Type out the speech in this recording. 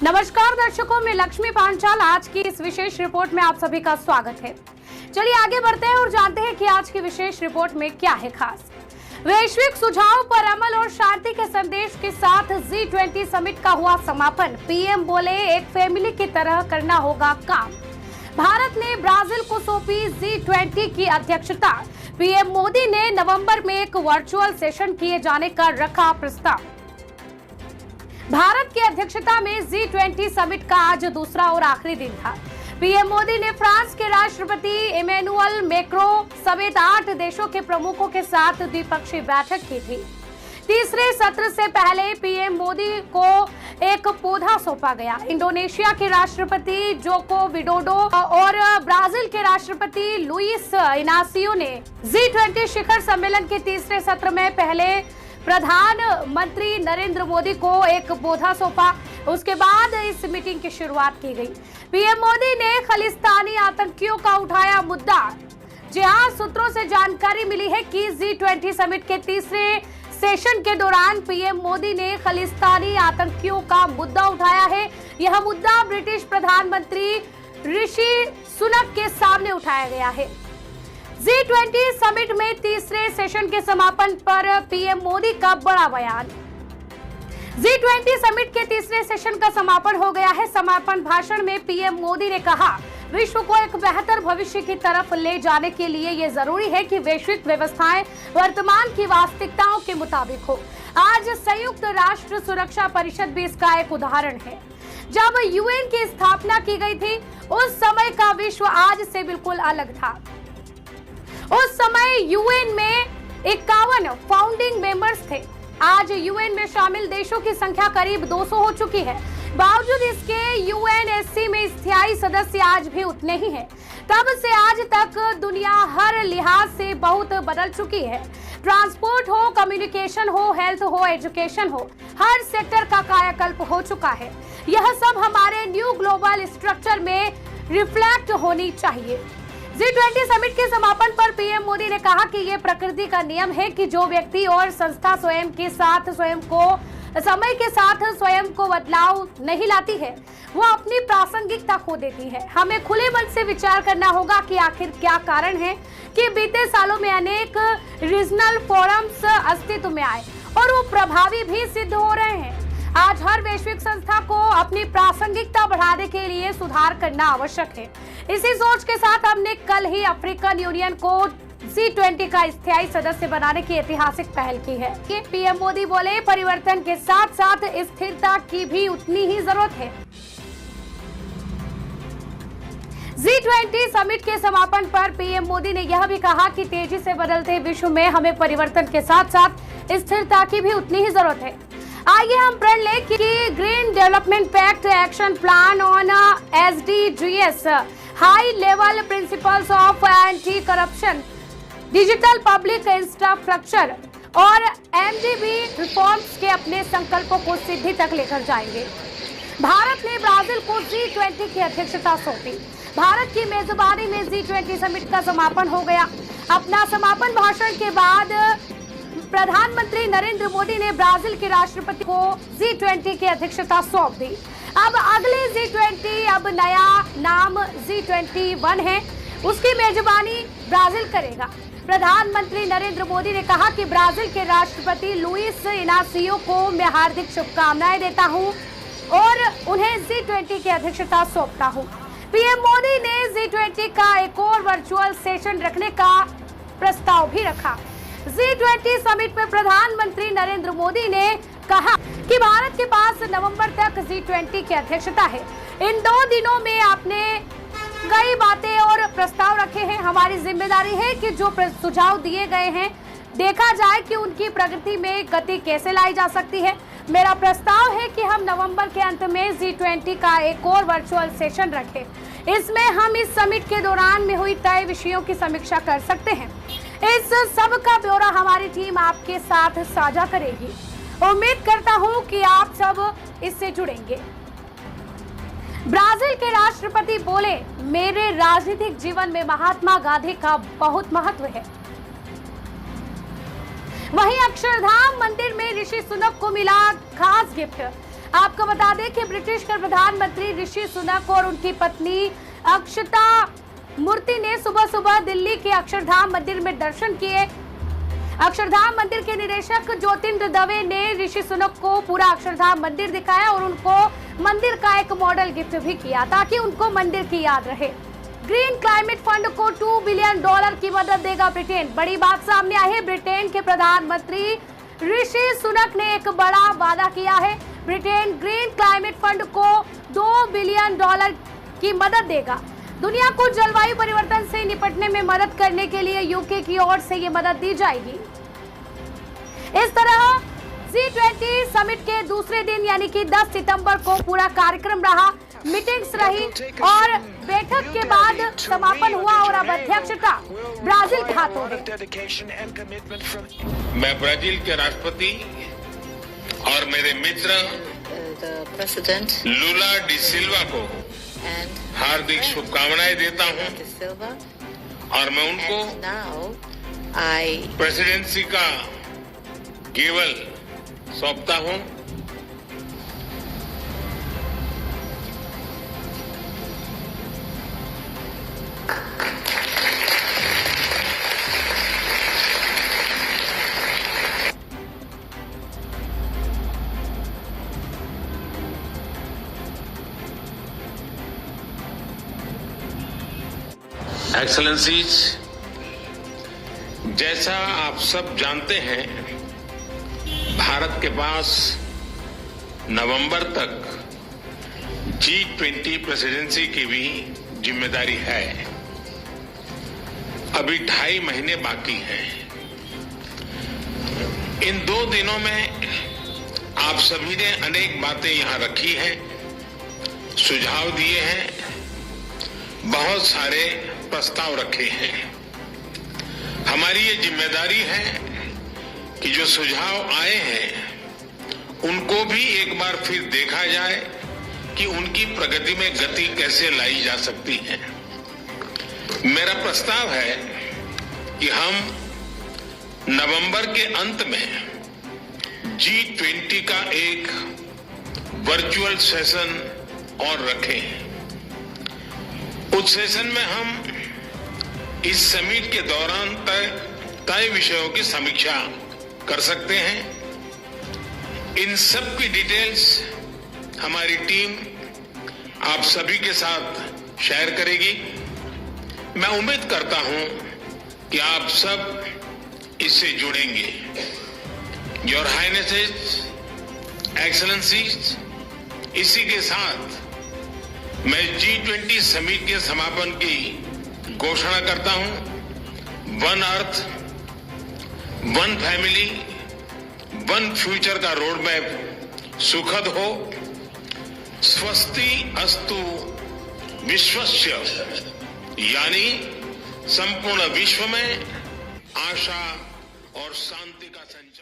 नमस्कार दर्शकों, मैं लक्ष्मी पांचाल। आज की इस विशेष रिपोर्ट में आप सभी का स्वागत है। चलिए आगे बढ़ते हैं और जानते हैं कि आज की विशेष रिपोर्ट में क्या है खास। वैश्विक सुझाव पर अमल और शांति के संदेश के साथ G20 समिट का हुआ समापन। पीएम बोले, एक फैमिली की तरह करना होगा काम। भारत ने ब्राजील को सौंपी G20 की अध्यक्षता। पीएम मोदी ने नवंबर में एक वर्चुअल सेशन किए जाने का रखा प्रस्ताव। भारत की अध्यक्षता में G20 समिट का आज दूसरा और आखिरी दिन था। पीएम मोदी ने फ्रांस के राष्ट्रपति इमैनुअल मैक्रो समेत 8 देशों के प्रमुखों के साथ द्विपक्षीय बैठक की थी। तीसरे सत्र से पहले पीएम मोदी को एक पौधा सौंपा गया। इंडोनेशिया के राष्ट्रपति जोको विडोडो और ब्राजील के राष्ट्रपति लुइस इनासियो ने G20 शिखर सम्मेलन के तीसरे सत्र में पहले प्रधानमंत्री नरेंद्र मोदी को एक पौधा सौंपा। उसके बाद इस मीटिंग की शुरुआत की गई। पीएम मोदी ने खालिस्तानी आतंकियों का उठाया मुद्दा। जी हां, सूत्रों से जानकारी मिली है कि G20 समिट के तीसरे सेशन के दौरान पीएम मोदी ने खालिस्तानी आतंकियों का मुद्दा उठाया है। यह मुद्दा ब्रिटिश प्रधानमंत्री ऋषि सुनक के सामने उठाया गया है। G20 समिट में तीसरे सेशन के समापन पर पीएम मोदी का बड़ा बयान। G20 समिट के तीसरे सेशन का समापन हो गया है। समापन भाषण में पीएम मोदी ने कहा, विश्व को एक बेहतर भविष्य की तरफ ले जाने के लिए ये जरूरी है कि वैश्विक व्यवस्थाएं वर्तमान की वास्तविकताओं के मुताबिक हो। आज संयुक्त राष्ट्र सुरक्षा परिषद भी इसका एक उदाहरण है। जब यूएन की स्थापना की गई थी, उस समय का विश्व आज से बिल्कुल अलग था। उस समय यूएन में 51 फाउंडिंग मेंबर्स थे। आज यूएन में शामिल देशों की संख्या करीब 200 हो चुकी है। बावजूद इसके यूएनएससी में स्थायी सदस्य आज भी उतने ही हैं। तब से आज तक दुनिया हर लिहाज से बहुत बदल चुकी है। ट्रांसपोर्ट हो, कम्युनिकेशन हो, हेल्थ हो, एजुकेशन हो, हर सेक्टर का कायाकल्प हो चुका है। यह सब हमारे न्यू ग्लोबल स्ट्रक्चर में रिफ्लेक्ट होनी चाहिए। G20 समिट के समापन पर पीएम मोदी ने कहा कि ये प्रकृति का नियम है कि जो व्यक्ति और संस्था समय के साथ स्वयं को बदलाव नहीं लाती है, वो अपनी प्रासंगिकता खो देती है। हमें खुले मन से विचार करना होगा कि आखिर क्या कारण है कि बीते सालों में अनेक रीजनल फोरम्स अस्तित्व में आए और वो प्रभावी भी सिद्ध हो रहे हैं। आज हर वैश्विक संस्था को अपनी प्रासंगिकता बढ़ाने के लिए सुधार करना आवश्यक है। इसी सोच के साथ हमने कल ही अफ्रीकन यूनियन को G20 का स्थायी सदस्य बनाने की ऐतिहासिक पहल की है। पीएम मोदी बोले, परिवर्तन के साथ साथ स्थिरता की भी उतनी ही जरूरत है। G20 समिट के समापन पर पीएम मोदी ने यह भी कहा कि तेजी से बदलते विश्व में हमें परिवर्तन के साथ साथ स्थिरता की भी उतनी ही जरूरत है। आइए हम पढ़ लें कि green development pact action plan on SDGs, high level principles of anti corruption, digital public infrastructure और MDB रिफॉर्म्स के अपने संकल्पों को सिद्धि तक लेकर जाएंगे। भारत ने ब्राजील को G20 की अध्यक्षता सौंपी। भारत की मेजबानी में G20 समिट का समापन हो गया। अपना समापन भाषण के बाद प्रधानमंत्री नरेंद्र मोदी ने ब्राजील के राष्ट्रपति को G20 की अध्यक्षता सौंप दी। अब अगले G20, अब नया नाम G21 है, उसकी मेजबानी ब्राजील करेगा। प्रधानमंत्री नरेंद्र मोदी ने कहा कि ब्राजील के राष्ट्रपति लुइस इनासियो को मैं हार्दिक शुभकामनाएं देता हूं और उन्हें G20 की अध्यक्षता सौंपता हूं। पीएम मोदी ने G20 का एक और वर्चुअल सेशन रखने का प्रस्ताव भी रखा। G20 समिट में प्रधानमंत्री नरेंद्र मोदी ने कहा कि भारत के पास नवंबर तक G20 की अध्यक्षता है। इन 2 दिनों में आपने कई बातें और प्रस्ताव रखे हैं। हमारी जिम्मेदारी है कि जो सुझाव दिए गए हैं, देखा जाए कि उनकी प्रगति में गति कैसे लाई जा सकती है। मेरा प्रस्ताव है कि हम नवंबर के अंत में G20 का एक और वर्चुअल सेशन रखें। इसमें हम इस समिट के दौरान में हुई तय विषयों की समीक्षा कर सकते हैं। इस सब का ब्यौरा हमारी टीम आपके साथ साझा करेगी। उम्मीद करता हूं कि आप सब इससे जुड़ेंगे। ब्राजील के राष्ट्रपति बोले, मेरे राजनीतिक जीवन में महात्मा गांधी का बहुत महत्व है। वहीं अक्षरधाम मंदिर में ऋषि सुनक को मिला खास गिफ्ट। आपको बता दें कि ब्रिटिश के प्रधानमंत्री ऋषि सुनक और उनकी पत्नी अक्षता मूर्ति ने सुबह सुबह दिल्ली के अक्षरधाम मंदिर में दर्शन किए। अक्षरधाम मंदिर के निदेशक ज्योतिन्द्र दवे ने ऋषि सुनक को पूरा अक्षरधाम मंदिर दिखाया और उनको मंदिर का एक मॉडल गिफ्ट भी किया ताकि उनको मंदिर की याद रहे। ग्रीन क्लाइमेट फंड को $2 बिलियन की मदद देगा ब्रिटेन। बड़ी बात सामने आई है। ब्रिटेन के प्रधानमंत्री ऋषि सुनक ने एक बड़ा वादा किया है। ब्रिटेन ग्रीन क्लाइमेट फंड को $2 बिलियन की मदद देगा। दुनिया को जलवायु परिवर्तन से निपटने में मदद करने के लिए यूके की ओर से ये मदद दी जाएगी। इस तरह G20 समिट के दूसरे दिन यानी कि 10 सितंबर को पूरा कार्यक्रम रहा, मीटिंग्स रही और बैठक के बाद समापन हुआ और अब अध्यक्षता ब्राजील के हाथों है। मैं ब्राजील के राष्ट्रपति और मेरे मित्र लूला डी सिल्वा को हार्दिक शुभकामनाएं देता हूं और मैं उनको प्रेसिडेंसी का केवल सौंपता हूं। एक्सेलेंसीज, जैसा आप सब जानते हैं, भारत के पास नवंबर तक G20 प्रेसिडेंसी की भी जिम्मेदारी है। अभी 2.5 महीने बाकी हैं। इन 2 दिनों में आप सभी ने अनेक बातें यहां रखी हैं, सुझाव दिए हैं, बहुत सारे प्रस्ताव रखे हैं। हमारी ये जिम्मेदारी है कि जो सुझाव आए हैं उनको भी एक बार फिर देखा जाए कि उनकी प्रगति में गति कैसे लाई जा सकती है। मेरा प्रस्ताव है कि हम नवंबर के अंत में G20 का एक वर्चुअल सेशन और रखें। उस सेशन में हम इस समिट के दौरान तय विषयों की समीक्षा कर सकते हैं। इन सब की डिटेल्स हमारी टीम आप सभी के साथ शेयर करेगी। मैं उम्मीद करता हूं कि आप सब इससे जुड़ेंगे। योर हाइनेसेस, एक्सेलेंसीज, इसी के साथ मैं G20 समिट के समापन की घोषणा करता हूं। One earth, one family, one future का रोड मैप सुखद हो। स्वस्ति अस्तु विश्वस्य, यानी संपूर्ण विश्व में आशा और शांति का संचार।